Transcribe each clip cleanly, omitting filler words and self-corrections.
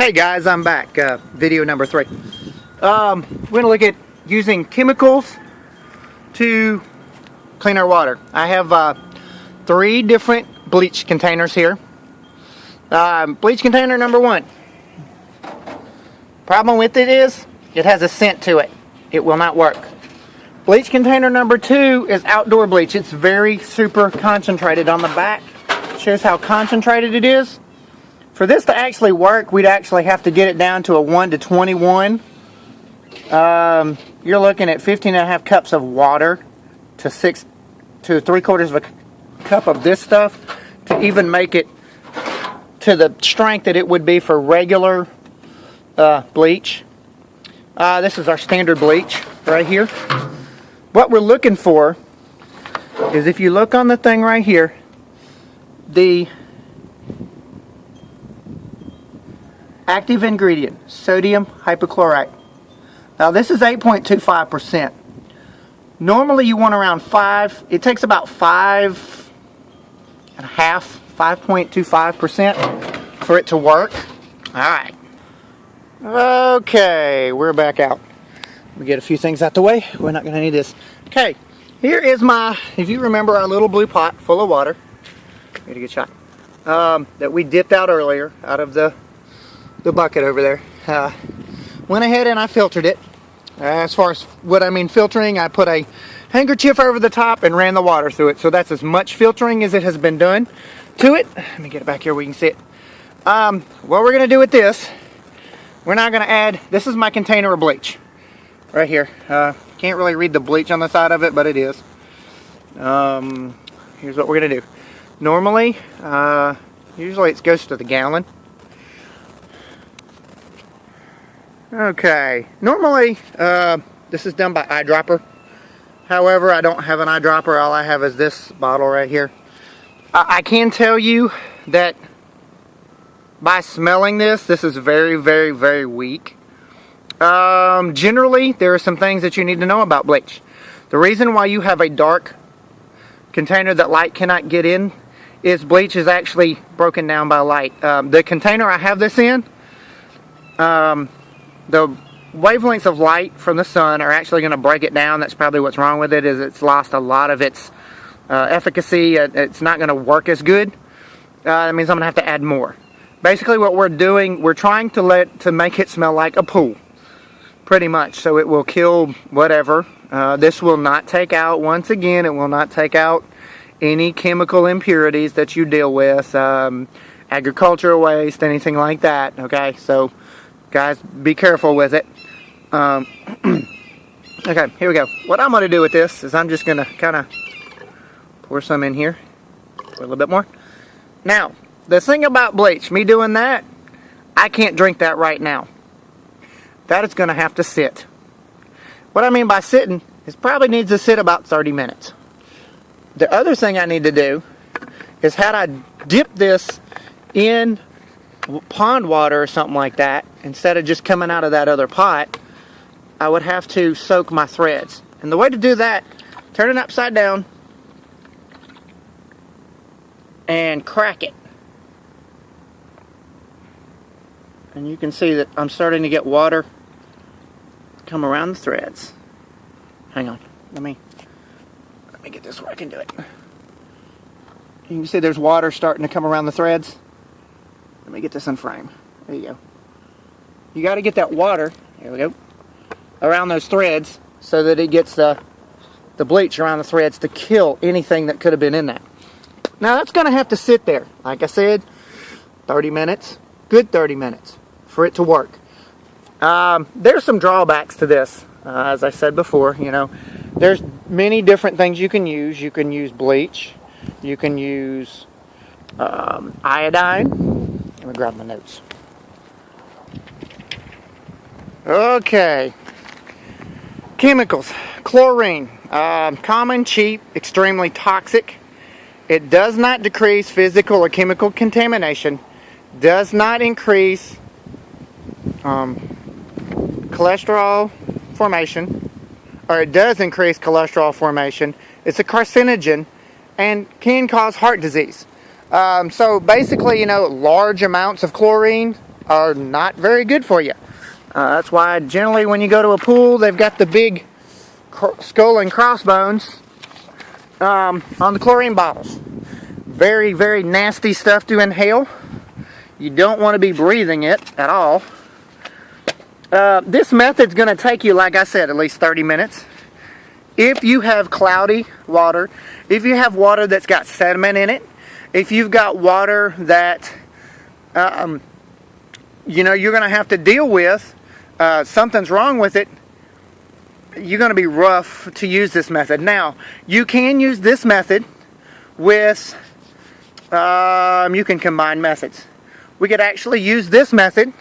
Hey guys, I'm back. Video number 3. We're going to look at using chemicals to clean our water. I have 3 different bleach containers here. Bleach container number 1. Problem with it is, it has a scent to it. It will not work. Bleach container number 2 is outdoor bleach. It's very super concentrated on the back. Shows how concentrated it is. For this to actually work, we'd actually have to get it down to a 1 to 21. You're looking at 15.5 cups of water to 6 to 3/4 of a cup of this stuff to even make it to the strength that it would be for regular bleach. This is our standard bleach right here. What we're looking for is, if you look on the thing right here, the active ingredient, sodium hypochlorite. Now this is 8.25%. Normally you want around 5. It takes about 5.25% for it to work. Alright. Okay, we're back out. We get a few things out the way. We're not going to need this. Okay, here is my, if you remember, our little blue pot full of water. Get a good shot. That we dipped out earlier out of the bucket over there. Went ahead and I filtered it. As far as what I mean filtering, I put a handkerchief over the top and ran the water through it. So that's as much filtering as it has been done to it. Let me get it back here where you can see it. What we're going to do with this, we're now going to add, this is my container of bleach. Right here. Can't really read the bleach on the side of it, but it is. Here's what we're going to do. Normally, usually it goes to the gallon. Okay, normally this is done by eyedropper. However, I don't have an eyedropper. All I have is this bottle right here. I can tell you that by smelling this is very, very, very weak. Generally, there are some things that you need to know about bleach. The reason why you have a dark container that light cannot get in is bleach is actually broken down by light. The container I have this in, the wavelengths of light from the sun are actually going to break it down. That's probably what's wrong with it, is it's lost a lot of its efficacy. It's not going to work as good. That means I'm going to have to add more. Basically what we're doing, we're trying to make it smell like a pool. Pretty much. So it will kill whatever. This will not take out, once again, it will not take out any chemical impurities that you deal with. Agricultural waste, anything like that. Okay, so guys, be careful with it. Okay, here we go. What I'm going to do with this is I'm just going to kind of pour some in here. Pour a little bit more. Now, the thing about bleach, me doing that, I can't drink that right now. That is going to have to sit. What I mean by sitting is probably needs to sit about 30 minutes. The other thing I need to do is, had I dipped this in pond water or something like that, instead of just coming out of that other pot, I would have to soak my threads. And the way to do that, turn it upside down and crack it. And you can see that I'm starting to get water come around the threads. Hang on, let me get this where I can do it. You can see there's water starting to come around the threads. Let me get this in frame. There you go. You got to get that water, there we go, around those threads so that it gets the bleach around the threads to kill anything that could have been in that. Now that's going to have to sit there, like I said, 30 minutes, good 30 minutes for it to work. There's some drawbacks to this. As I said before, you know, there's many different things you can use. You can use bleach. You can use iodine. Let me grab my notes. Okay. Chemicals. Chlorine. Common, cheap, extremely toxic. It does not decrease physical or chemical contamination. Does not increase cholesterol formation. Or it does increase cholesterol formation. It's a carcinogen and can cause heart disease. So basically, you know, large amounts of chlorine are not very good for you. That's why generally when you go to a pool, they've got the big skull and crossbones on the chlorine bottles. Very, very nasty stuff to inhale. You don't want to be breathing it at all. This method's going to take you, like I said, at least 30 minutes. If you have cloudy water, if you have water that's got sediment in it, if you've got water that you know you're going to have to deal with, something's wrong with it, you're going to be rough to use this method. Now, you can use this method with, you can combine methods. We could actually use this method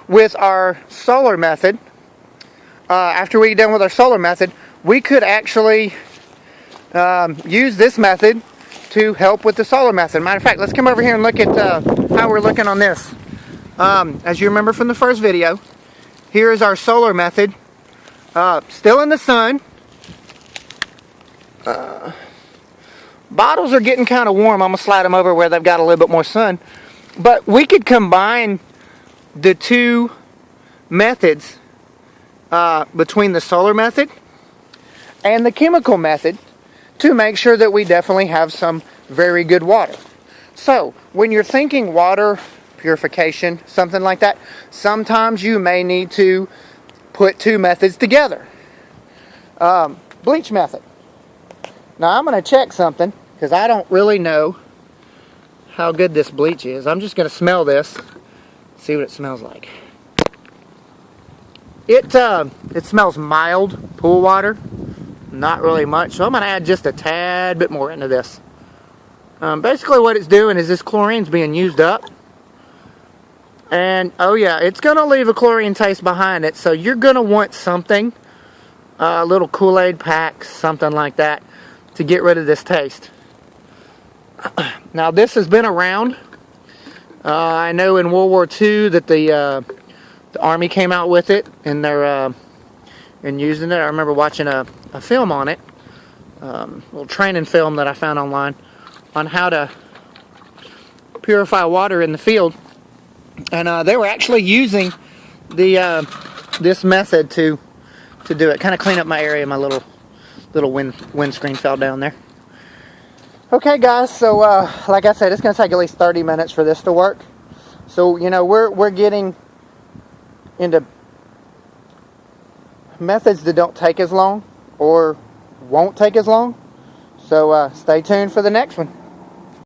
with our solar method. After we're done with our solar method, we could actually use this method to help with the solar method. Matter of fact, let's come over here and look at how we're looking on this. As you remember from the first video, here is our solar method. Still in the sun. Bottles are getting kind of warm. I'm going to slide them over where they've got a little bit more sun. But we could combine the two methods between the solar method and the chemical method to make sure that we definitely have some very good water. So, when you're thinking water purification, something like that, sometimes you may need to put two methods together. Bleach method. Now I'm going to check something because I don't really know how good this bleach is. I'm just going to smell this, see what it smells like. It smells mild, pool water, not really much. So I'm going to add just a tad bit more into this. Basically what it's doing is this chlorine's being used up. And, oh yeah, it's going to leave a chlorine taste behind it. So you're going to want something, a little Kool-Aid pack, something like that, to get rid of this taste. Now, this has been around. I know in World War II that the Army came out with it, and they're using it. I remember watching a film on it, a little training film that I found online, on how to purify water in the field. And they were actually using this method to do it. Kind of clean up my area. My little windscreen fell down there. Okay, guys. So like I said, it's going to take at least 30 minutes for this to work. So you know we're getting into methods that don't take as long or won't take as long. So stay tuned for the next one.